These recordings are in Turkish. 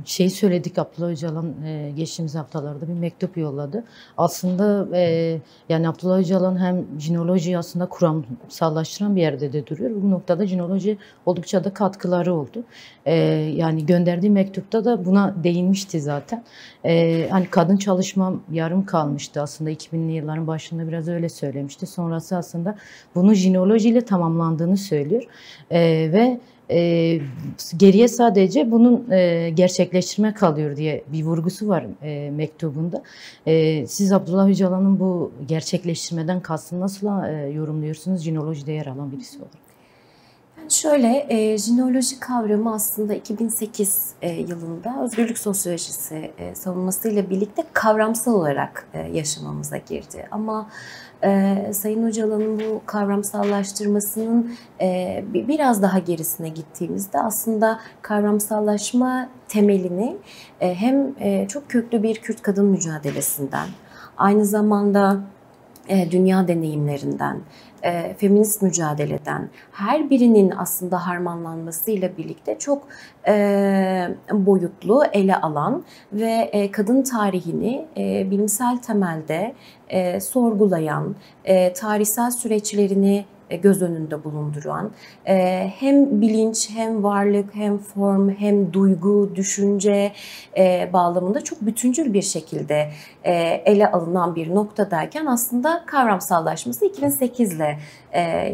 Şeyi söyledik, Abdullah Öcalan geçtiğimiz haftalarda bir mektup yolladı. Aslında yani Abdullah Öcalan hem jinolojiyi aslında kuramsallaştıran bir yerde de duruyor. Bu noktada jinoloji oldukça da katkıları oldu. Yani gönderdiği mektupta da buna değinmişti zaten. Hani kadın çalışmam yarım kalmıştı aslında 2000'li yılların başında biraz öyle söylemişti. Sonrası aslında bunu jinolojiyle tamamlandığını söylüyor. Ve geriye sadece bunun gerçekleştirme kalıyor diye bir vurgusu var mektubunda. Siz Abdullah Öcalan'ın bu gerçekleştirmeden kastını nasıl yorumluyorsunuz jinolojide yer alan birisi olarak? Yani şöyle, jinoloji kavramı aslında 2008 yılında özgürlük sosyolojisi savunmasıyla birlikte kavramsal olarak yaşamamıza girdi. Ama Sayın Öcalan'ın bu kavramsallaştırmasının biraz daha gerisine gittiğimizde aslında kavramsallaşma temelini hem çok köklü bir Kürt kadın mücadelesinden, aynı zamanda dünya deneyimlerinden, feminist mücadeleden her birinin aslında harmanlanmasıyla birlikte çok boyutlu ele alan ve kadın tarihini bilimsel temelde sorgulayan, tarihsel süreçlerini göz önünde bulunduran, hem bilinç, hem varlık, hem form, hem duygu, düşünce bağlamında çok bütüncül bir şekilde ele alınan bir noktadayken aslında kavramsallaşması 2008 ile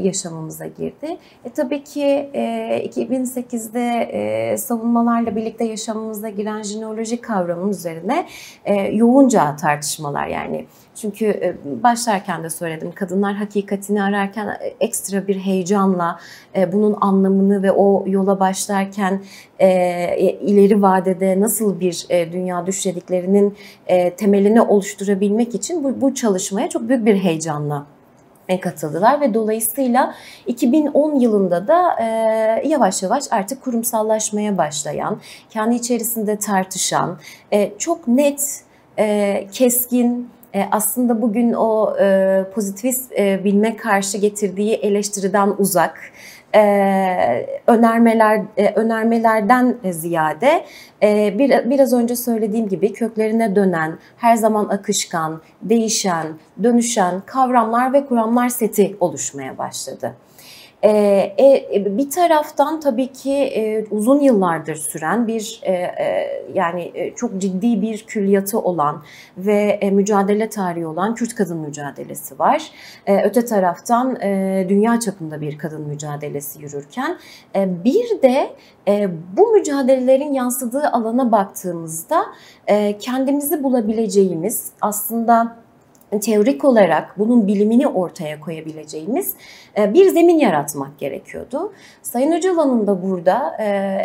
yaşamımıza girdi. Tabii ki 2008'de savunmalarla birlikte yaşamımıza giren jinoloji kavramının üzerine yoğunca tartışmalar, yani çünkü başlarken de söyledim, kadınlar hakikatini ararken ekstra bir heyecanla bunun anlamını ve o yola başlarken ileri vadede nasıl bir dünya düşlediklerinin temelini oluşturabilmek için bu çalışmaya çok büyük bir heyecanla katıldılar ve dolayısıyla 2010 yılında da yavaş yavaş artık kurumsallaşmaya başlayan, kendi içerisinde tartışan, çok net, keskin, aslında bugün o pozitivist bilme karşı getirdiği eleştiriden uzak, önermelerden ziyade biraz önce söylediğim gibi köklerine dönen, her zaman akışkan, değişen, dönüşen kavramlar ve kuramlar seti oluşmaya başladı. Bir taraftan tabii ki uzun yıllardır süren bir yani çok ciddi bir külliyatı olan ve mücadele tarihi olan Kürt kadın mücadelesi var. Öte taraftan dünya çapında bir kadın mücadelesi yürürken bir de bu mücadelelerin yansıdığı alana baktığımızda kendimizi bulabileceğimiz, aslında teorik olarak bunun bilimini ortaya koyabileceğimiz bir zemin yaratmak gerekiyordu. Sayın Öcalan'ın da burada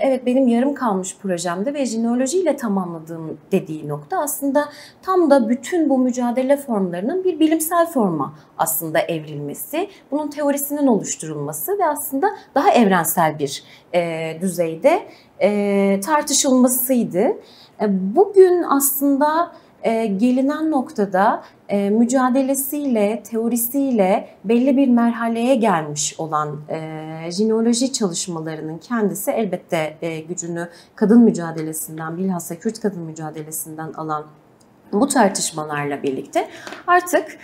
evet benim yarım kalmış projemde ve jinolojiyle tamamladığım dediği nokta aslında tam da bütün bu mücadele formlarının bir bilimsel forma aslında evrilmesi, bunun teorisinin oluşturulması ve aslında daha evrensel bir düzeyde tartışılmasıydı. Bugün aslında gelinen noktada mücadelesiyle, teorisiyle belli bir merhaleye gelmiş olan jinoloji çalışmalarının kendisi elbette gücünü kadın mücadelesinden, bilhassa Kürt kadın mücadelesinden alan bu tartışmalarla birlikte artık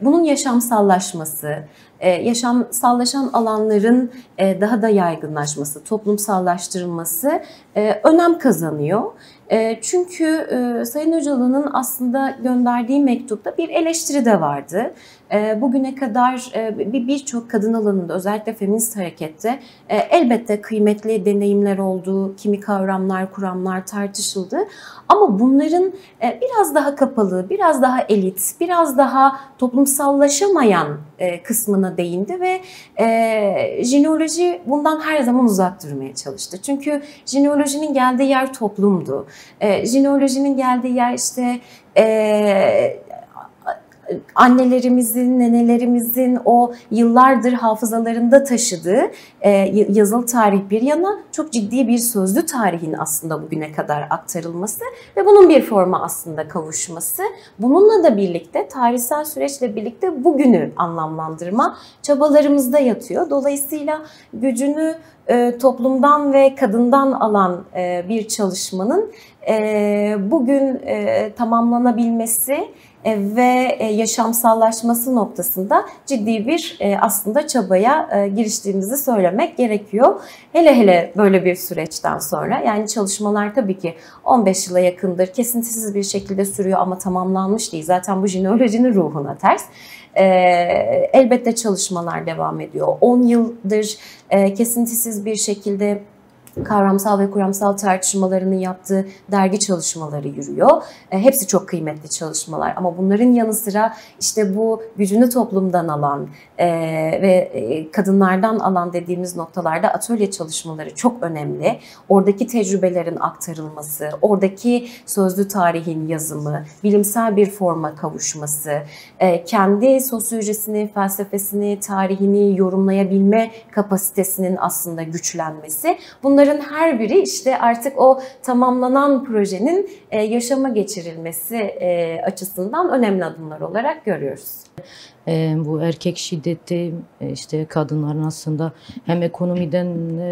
bunun yaşamsallaşması, yaşamsallaşan alanların daha da yaygınlaşması, toplumsallaştırılması önem kazanıyor. Çünkü Sayın Öcalan'ın aslında gönderdiği mektupta bir eleştiri de vardı. Bugüne kadar birçok kadın alanında, özellikle feminist harekette elbette kıymetli deneyimler oldu, kimi kavramlar, kuramlar tartışıldı. Ama bunların biraz daha kapalı, biraz daha elit, biraz daha toplumsallaşamayan kısmına değindi ve jinoloji bundan her zaman uzak durmaya çalıştı. Çünkü jinolojinin geldiği yer toplumdu. Jinolojinin geldiği yer işte annelerimizin, nenelerimizin o yıllardır hafızalarında taşıdığı yazılı tarih bir yana çok ciddi bir sözlü tarihin aslında bugüne kadar aktarılması ve bunun bir forma aslında kavuşması. Bununla da birlikte tarihsel süreçle birlikte bugünü anlamlandırma çabalarımızda yatıyor. Dolayısıyla gücünü toplumdan ve kadından alan bir çalışmanın bugün tamamlanabilmesi ve yaşamsallaşması noktasında ciddi bir aslında çabaya giriştiğimizi söylemek gerekiyor. Hele hele böyle bir süreçten sonra, yani çalışmalar tabii ki 15 yıla yakındır, kesintisiz bir şekilde sürüyor ama tamamlanmış değil. Zaten bu jineolojinin ruhuna ters. Elbette çalışmalar devam ediyor. 10 yıldır kesintisiz bir şekilde kavramsal ve kuramsal tartışmalarını yaptığı dergi çalışmaları yürüyor. Hepsi çok kıymetli çalışmalar ama bunların yanı sıra işte bu gücünü toplumdan alan ve kadınlardan alan dediğimiz noktalarda atölye çalışmaları çok önemli. Oradaki tecrübelerin aktarılması, oradaki sözlü tarihin yazımı, bilimsel bir forma kavuşması, kendi sosyolojisini, felsefesini, tarihini yorumlayabilme kapasitesinin aslında güçlenmesi. Bunların her biri işte artık o tamamlanan projenin yaşama geçirilmesi açısından önemli adımlar olarak görüyoruz. Bu erkek şiddeti, işte kadınların aslında hem ekonomiden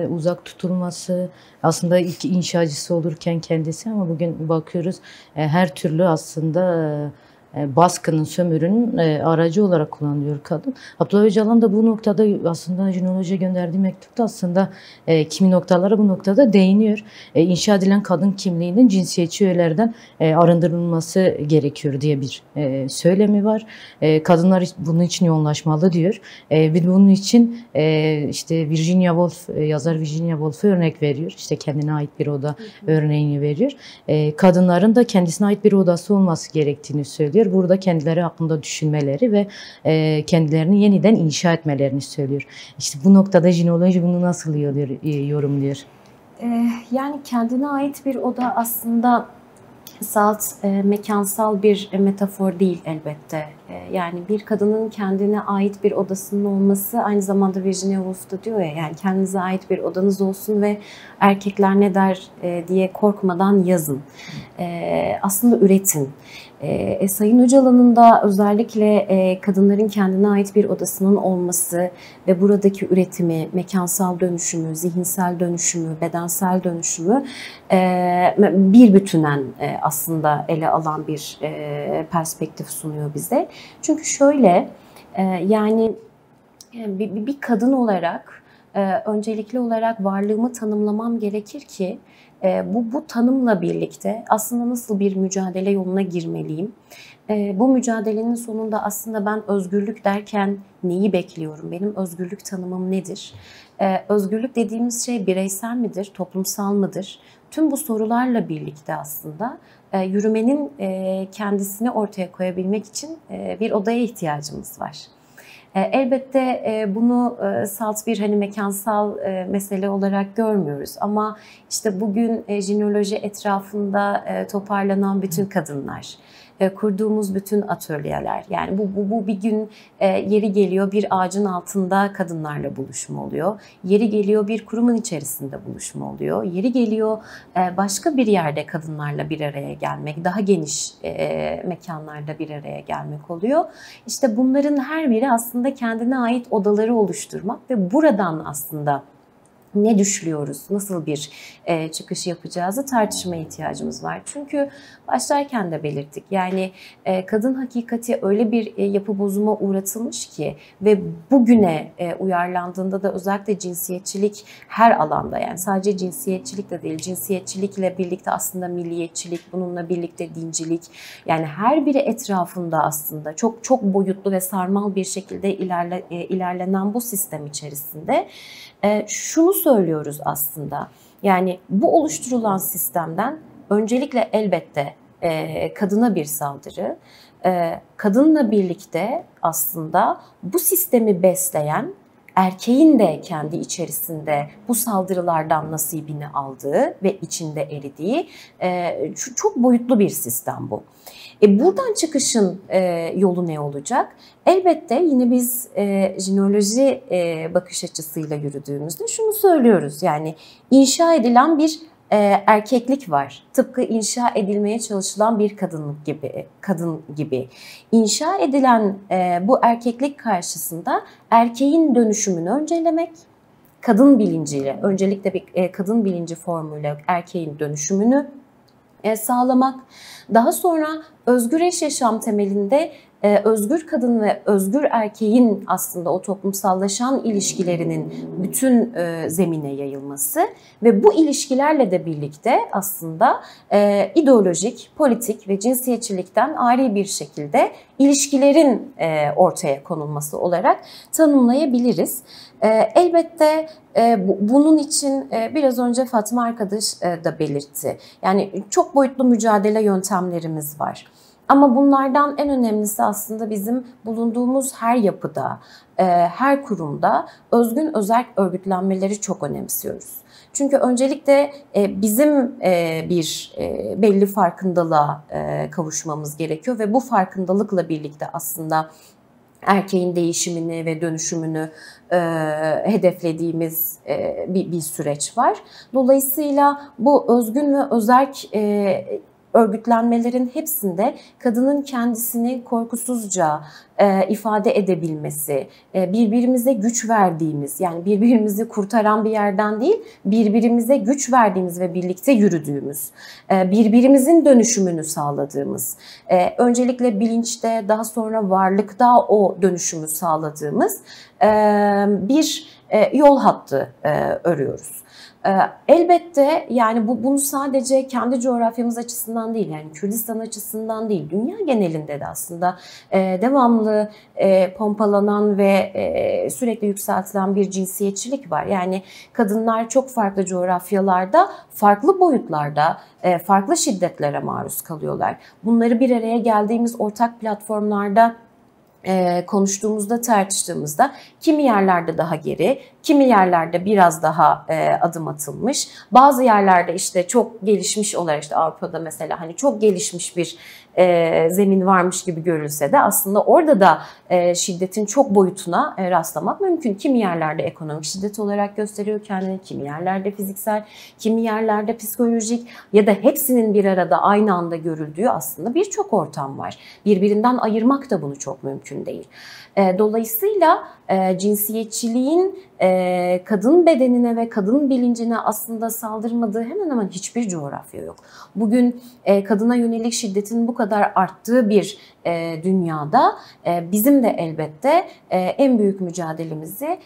uzak tutulması, aslında ilk inşacısı olurken kendisi, ama bugün bakıyoruz her türlü aslında baskının, sömürünün aracı olarak kullanılıyor kadın. Abdullah Öcalan da bu noktada aslında jinolojiye gönderdiği mektupta aslında kimi noktalara bu noktada değiniyor. İnşa edilen kadın kimliğinin cinsiyetçi öğelerden arındırılması gerekiyor diye bir söylemi var. Kadınlar bunun için yoğunlaşmalı diyor. Bir bunun için işte Virginia Woolf, yazar Virginia Woolf'a örnek veriyor. İşte kendine ait bir oda örneğini veriyor. Kadınların da kendisine ait bir odası olması gerektiğini söylüyor. Burada kendileri hakkında düşünmeleri ve kendilerini yeniden inşa etmelerini söylüyor. İşte bu noktada jinoloji bunu nasıl yorumluyor? Yani kendine ait bir oda aslında salt, mekansal bir metafor değil elbette. Yani bir kadının kendine ait bir odasının olması, aynı zamanda Virginia Woolf da diyor ya, yani kendinize ait bir odanız olsun ve erkekler ne der diye korkmadan yazın. Aslında üretin. Sayın Öcalan'ın da özellikle kadınların kendine ait bir odasının olması ve buradaki üretimi, mekansal dönüşümü, zihinsel dönüşümü, bedensel dönüşümü bir bütünen aslında ele alan bir perspektif sunuyor bize. Çünkü şöyle, yani bir kadın olarak öncelikli olarak varlığımı tanımlamam gerekir ki bu tanımla birlikte aslında nasıl bir mücadele yoluna girmeliyim? Bu mücadelenin sonunda aslında ben özgürlük derken neyi bekliyorum? Benim özgürlük tanımım nedir? Özgürlük dediğimiz şey bireysel midir, toplumsal mıdır? Tüm bu sorularla birlikte aslında yürümenin kendisini ortaya koyabilmek için bir odaya ihtiyacımız var. Elbette bunu salt bir mekansal mesele olarak görmüyoruz ama işte bugün jinoloji etrafında toparlanan bütün kadınlar, kurduğumuz bütün atölyeler, yani bu bir gün yeri geliyor bir ağacın altında kadınlarla buluşma oluyor, yeri geliyor bir kurumun içerisinde buluşma oluyor, yeri geliyor başka bir yerde kadınlarla bir araya gelmek, daha geniş mekanlarda bir araya gelmek oluyor. İşte bunların her biri aslında kendine ait odaları oluşturmak ve buradan aslında ne düşlüyoruz, nasıl bir çıkış yapacağızı tartışmaya ihtiyacımız var. Çünkü başlarken de belirttik, yani kadın hakikati öyle bir yapı bozuma uğratılmış ki ve bugüne uyarlandığında da özellikle cinsiyetçilik her alanda, yani sadece cinsiyetçilik de değil, cinsiyetçilikle birlikte aslında milliyetçilik, bununla birlikte dincilik, yani her biri etrafında aslında çok boyutlu ve sarmal bir şekilde ilerlenen bu sistem içerisinde şunu söylüyoruz aslında, yani bu oluşturulan sistemden öncelikle elbette kadına bir saldırı, kadınla birlikte aslında bu sistemi besleyen erkeğin de kendi içerisinde bu saldırılardan nasibini aldığı ve içinde eridiği çok boyutlu bir sistem bu. Buradan çıkışın yolu ne olacak? Elbette yine biz jinoloji bakış açısıyla yürüdüğümüzde şunu söylüyoruz. Yani inşa edilen bir erkeklik var. Tıpkı inşa edilmeye çalışılan bir kadın gibi. İnşa edilen bu erkeklik karşısında erkeğin dönüşümünü öncelemek, kadın bilinciyle, öncelikle bir kadın bilinci formuyla erkeğin dönüşümünü sağlamak. Daha sonra özgür eş yaşam temelinde özgür kadın ve özgür erkeğin aslında o toplumsallaşan ilişkilerinin bütün zemine yayılması ve bu ilişkilerle de birlikte aslında ideolojik, politik ve cinsiyetçilikten ayrı bir şekilde ilişkilerin ortaya konulması olarak tanımlayabiliriz. Elbette bunun için biraz önce Fatma arkadaş da belirtti. Yani çok boyutlu mücadele yöntemlerimiz var. Ama bunlardan en önemlisi aslında bizim bulunduğumuz her yapıda, her kurumda özgün özerk örgütlenmeleri çok önemsiyoruz. Çünkü öncelikle bizim bir belli farkındalığa kavuşmamız gerekiyor ve bu farkındalıkla birlikte aslında erkeğin değişimini ve dönüşümünü hedeflediğimiz bir süreç var. Dolayısıyla bu özgün ve özerk örgütlenmelerin hepsinde kadının kendisini korkusuzca ifade edebilmesi, birbirimize güç verdiğimiz, yani birbirimizi kurtaran bir yerden değil, birbirimize güç verdiğimiz ve birlikte yürüdüğümüz, birbirimizin dönüşümünü sağladığımız, öncelikle bilinçte, daha sonra varlıkta o dönüşümü sağladığımız bir yol hattı örüyoruz. Elbette yani bunu sadece kendi coğrafyamız açısından değil, yani Kürdistan açısından değil, dünya genelinde de aslında devamlı pompalanan ve sürekli yükseltilen bir cinsiyetçilik var. Yani kadınlar çok farklı coğrafyalarda, farklı boyutlarda, farklı şiddetlere maruz kalıyorlar. Bunları bir araya geldiğimiz ortak platformlarda konuştuğumuzda, tartıştığımızda kimi yerlerde daha geri, kimi yerlerde biraz daha adım atılmış. Bazı yerlerde işte çok gelişmiş olarak, işte Avrupa'da mesela hani çok gelişmiş bir zemin varmış gibi görülse de aslında orada da şiddetin çok boyutuna rastlamak mümkün. Kimi yerlerde ekonomik şiddet olarak gösteriyor kendini, kimi yerlerde fiziksel, kimi yerlerde psikolojik ya da hepsinin bir arada aynı anda görüldüğü aslında birçok ortam var. Birbirinden ayırmak da bunu çok mümkün değil. Dolayısıyla cinsiyetçiliğin kadın bedenine ve kadın bilincine aslında saldırmadığı hemen hemen hiçbir coğrafya yok. Bugün kadına yönelik şiddetin bu kadar arttığı bir dünyada bizim de elbette en büyük mücadelemizi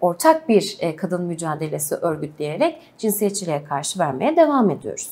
ortak bir kadın mücadelesi örgütleyerek cinsiyetçiliğe karşı vermeye devam ediyoruz.